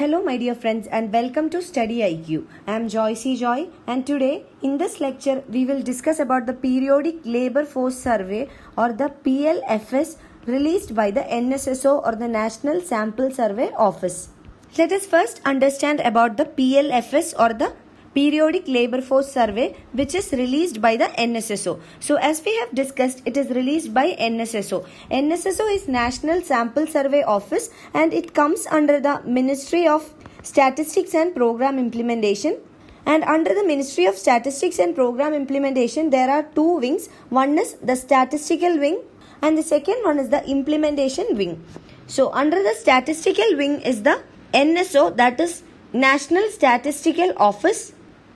Hello my dear friends and welcome to StudyIQ. I am Joy and today in this lecture we will discuss about the Periodic Labour Force Survey or the PLFS released by the NSSO or the National Sample Survey Office. Let us first understand about the PLFS or the Periodic Labour Force Survey, which is released by the NSSO. So as we have discussed, it is released by NSSO. NSSO is National Sample Survey Office and it comes under the Ministry of Statistics and Program Implementation. And under the Ministry of Statistics and Program Implementation, there are two wings. One is the Statistical Wing and the second one is the Implementation Wing. So under the Statistical Wing is the NSO, that is National Statistical Office.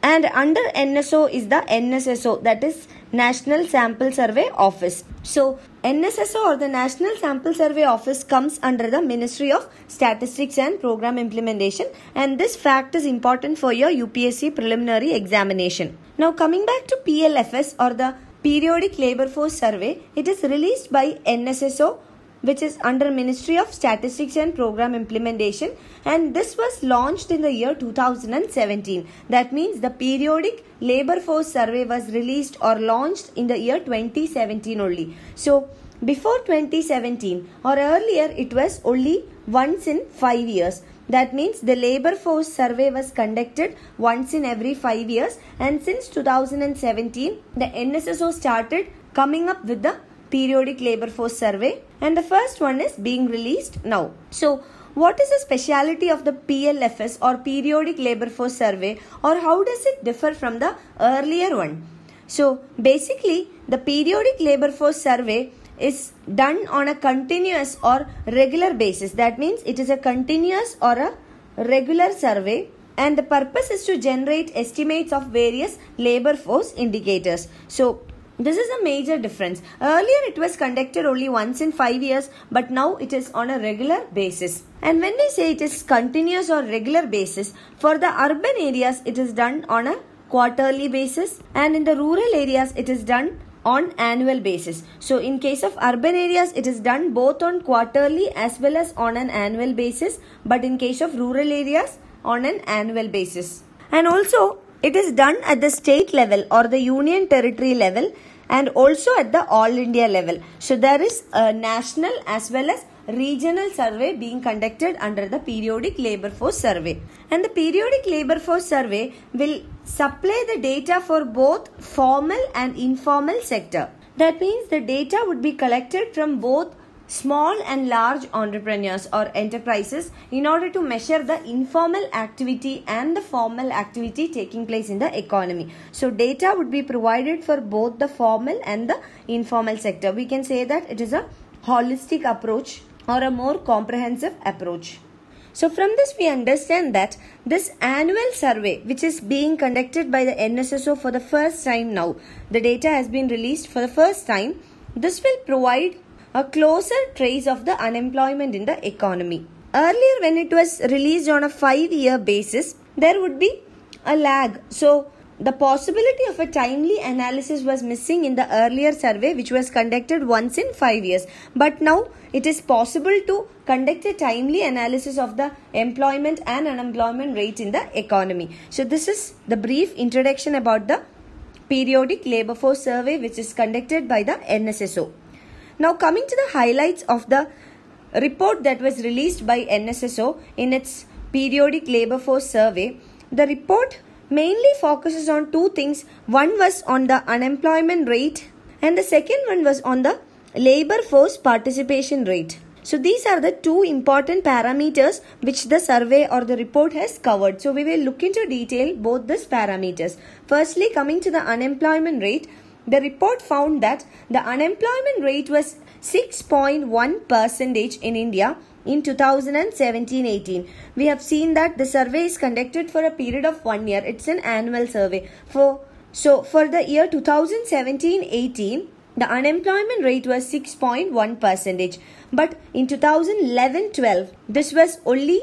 And under NSO is the NSSO, that is National Sample Survey Office. So NSSO or the National Sample Survey Office comes under the Ministry of Statistics and Program Implementation, and this fact is important for your UPSC preliminary examination. Now coming back to PLFS or the Periodic Labour Force Survey, it is released by NSSO, which is under Ministry of Statistics and Program Implementation, and this was launched in the year 2017. That means the Periodic Labour Force Survey was released or launched in the year 2017 only. So before 2017 or earlier it was only once in 5 years. That means the Labour Force Survey was conducted once in every 5 years, and since 2017 the NSSO started coming up with the Periodic Labour Force Survey, and the first one is being released now. So what is the speciality of the PLFS or Periodic Labour Force Survey, or how does it differ from the earlier one? So basically the Periodic Labour Force Survey is done on a continuous or regular basis. That means it is a continuous or a regular survey, and the purpose is to generate estimates of various labour force indicators. So this is a major difference. Earlier it was conducted only once in 5 years, but now it is on a regular basis. And when we say it is continuous or regular basis, for the urban areas it is done on a quarterly basis, and in the rural areas it is done on annual basis. So in case of urban areas it is done both on quarterly as well as on an annual basis, but in case of rural areas on an annual basis. And also it is done at the state level or the union territory level, and also at the all India level. So there is a national as well as regional survey being conducted under the Periodic Labour Force Survey. And the Periodic Labour Force Survey will supply the data for both formal and informal sector. That means the data would be collected from both small and large entrepreneurs or enterprises in order to measure the informal activity and the formal activity taking place in the economy. So data would be provided for both the formal and the informal sector. We can say that it is a holistic approach or a more comprehensive approach. So from this we understand that this annual survey, which is being conducted by the NSSO for the first time now, the data has been released for the first time. This will provide a closer trace of the unemployment in the economy. Earlier when it was released on a 5-year basis, there would be a lag. So the possibility of a timely analysis was missing in the earlier survey, which was conducted once in 5 years. But now it is possible to conduct a timely analysis of the employment and unemployment rate in the economy. So this is the brief introduction about the Periodic Labour Force Survey, which is conducted by the NSSO. Now coming to the highlights of the report that was released by NSSO in its Periodic Labour Force Survey, the report mainly focuses on two things. One was on the unemployment rate and the second one was on the labour force participation rate. So these are the two important parameters which the survey or the report has covered. So we will look into detail both these parameters. Firstly, coming to the unemployment rate, the report found that the unemployment rate was 6.1% in India in 2017-18. We have seen that the survey is conducted for a period of 1 year. It's an annual survey. So for the year 2017-18, the unemployment rate was 6.1%. But in 2011-12, this was only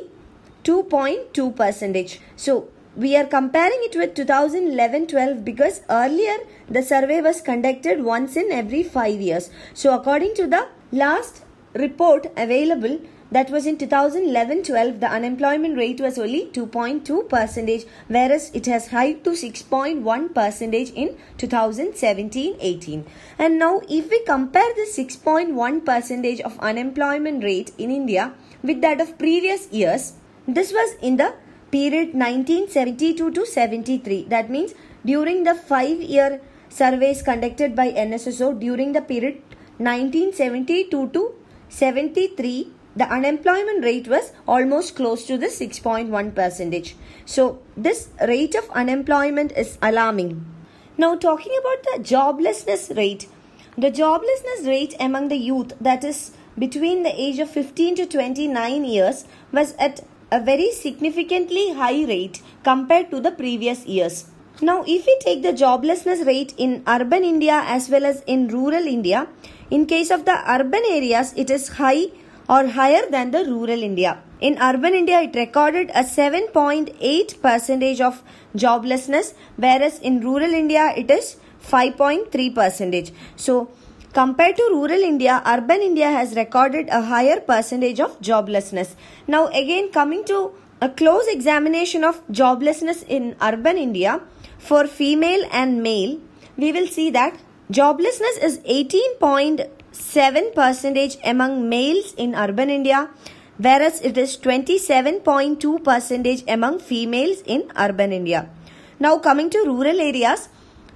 2.2%. So we are comparing it with 2011-12 because earlier the survey was conducted once in every 5 years. So according to the last report available, that was in 2011-12, the unemployment rate was only 2.2%, whereas it has hiked to 6.1% in 2017-18. And now if we compare the 6.1% of unemployment rate in India with that of previous years, this was in the period 1972 to 73. That means during the 5-year surveys conducted by NSSO during the period 1972 to 73, the unemployment rate was almost close to the 6.1%. So this rate of unemployment is alarming. Now talking about the joblessness rate. The joblessness rate among the youth, that is between the age of 15 to 29 years, was at a very significantly high rate compared to the previous years. Now if we take the joblessness rate in urban India as well as in rural India, in case of the urban areas it is high or higher than the rural India. In urban India it recorded a 7.8% of joblessness, whereas in rural India it is 5.3%. So compared to rural India, urban India has recorded a higher percentage of joblessness. Now again coming to a close examination of joblessness in urban India for female and male, we will see that joblessness is 18.7% among males in urban India, whereas it is 27.2% among females in urban India. Now coming to rural areas,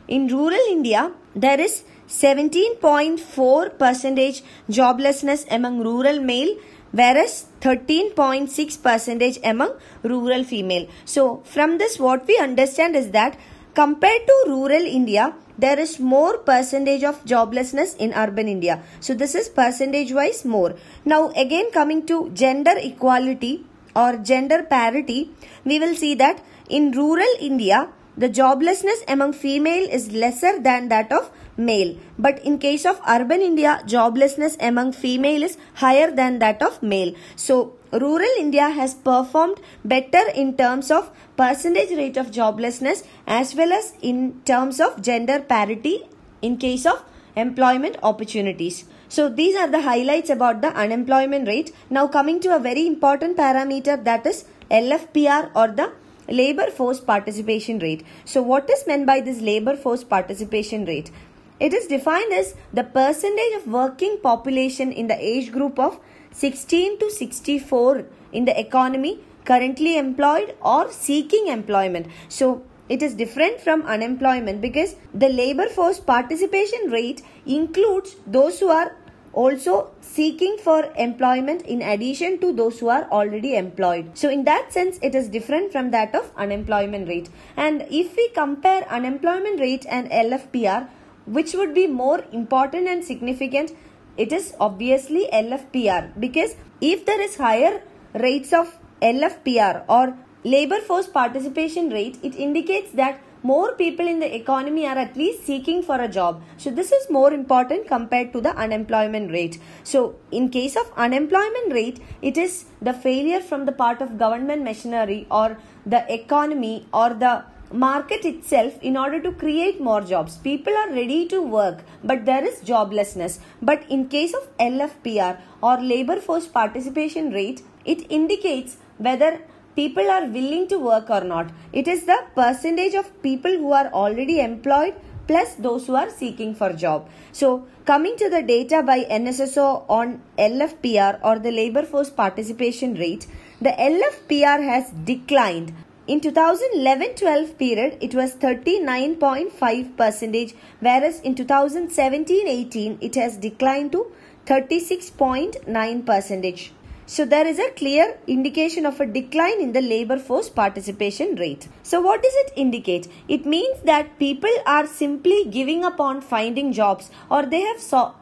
in rural India there is 17.4% joblessness among rural male, whereas 13.6% among rural female. So from this what we understand is that compared to rural India, there is more percentage of joblessness in urban India. So this is percentage wise more. Now again coming to gender equality or gender parity, we will see that in rural India, the joblessness among female is lesser than that of male. But in case of urban India, joblessness among female is higher than that of male. So rural India has performed better in terms of percentage rate of joblessness as well as in terms of gender parity in case of employment opportunities. So these are the highlights about the unemployment rate. Now coming to a very important parameter, that is LFPR or the labor force participation rate. So what is meant by this labor force participation rate? It is defined as the percentage of working population in the age group of 16 to 64 in the economy currently employed or seeking employment. So it is different from unemployment because the labor force participation rate includes those who are also seeking for employment in addition to those who are already employed. So in that sense it is different from that of unemployment rate. And if we compare unemployment rate and LFPR, which would be more important and significant, it is obviously LFPR, because if there is higher rates of LFPR or labor force participation rate, it indicates that more people in the economy are at least seeking for a job. So this is more important compared to the unemployment rate. So in case of unemployment rate, it is the failure from the part of government machinery or the economy or the market itself in order to create more jobs. People are ready to work, but there is joblessness. But in case of LFPR or labor force participation rate, it indicates whether people are willing to work or not. It is the percentage of people who are already employed plus those who are seeking for job. So coming to the data by NSSO on LFPR or the labor force participation rate, the LFPR has declined. In 2011-12 period, it was 39.5%, whereas in 2017-18, it has declined to 36.9%. So there is a clear indication of a decline in the labor force participation rate. So what does it indicate? It means that people are simply giving up on finding jobs, or they have stopped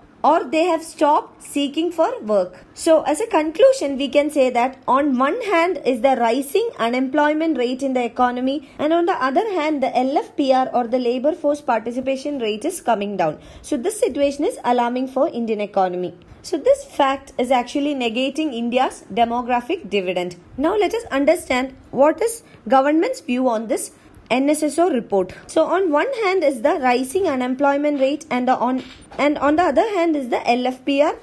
seeking for work. So as a conclusion, we can say that on one hand is the rising unemployment rate in the economy, and on the other hand the LFPR or the labor force participation rate is coming down. So this situation is alarming for Indian economy. So this fact is actually negating India's demographic dividend. Now let us understand what is government's view on this NSSO report. So on one hand is the rising unemployment rate and on the other hand is the LFPR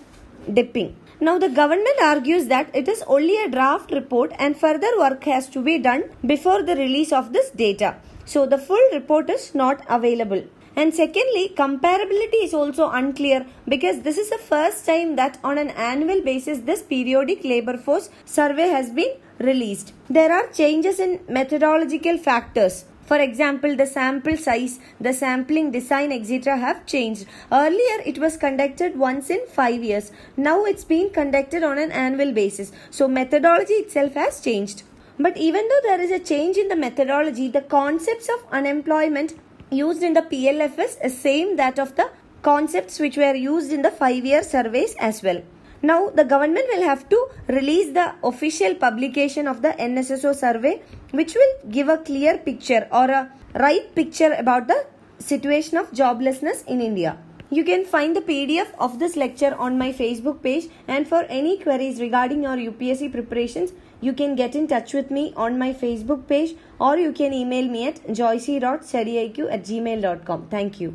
dipping. Now the government argues that it is only a draft report and further work has to be done before the release of this data. So the full report is not available. And secondly, comparability is also unclear because this is the first time that on an annual basis this periodic labor force survey has been released. There are changes in methodological factors. For example, the sample size, the sampling design, etc. have changed. Earlier, it was conducted once in 5 years. Now, it's being conducted on an annual basis. So, methodology itself has changed. But even though there is a change in the methodology, the concepts of unemployment used in the PLFS is same that of the concepts which were used in the 5-year surveys as well. Now, the government will have to release the official publication of the NSSO survey, which will give a clear picture or a right picture about the situation of joblessness in India. You can find the PDF of this lecture on my Facebook page, and for any queries regarding your UPSC preparations, you can get in touch with me on my Facebook page or you can email me at joyce.studyiq@gmail.com. Thank you.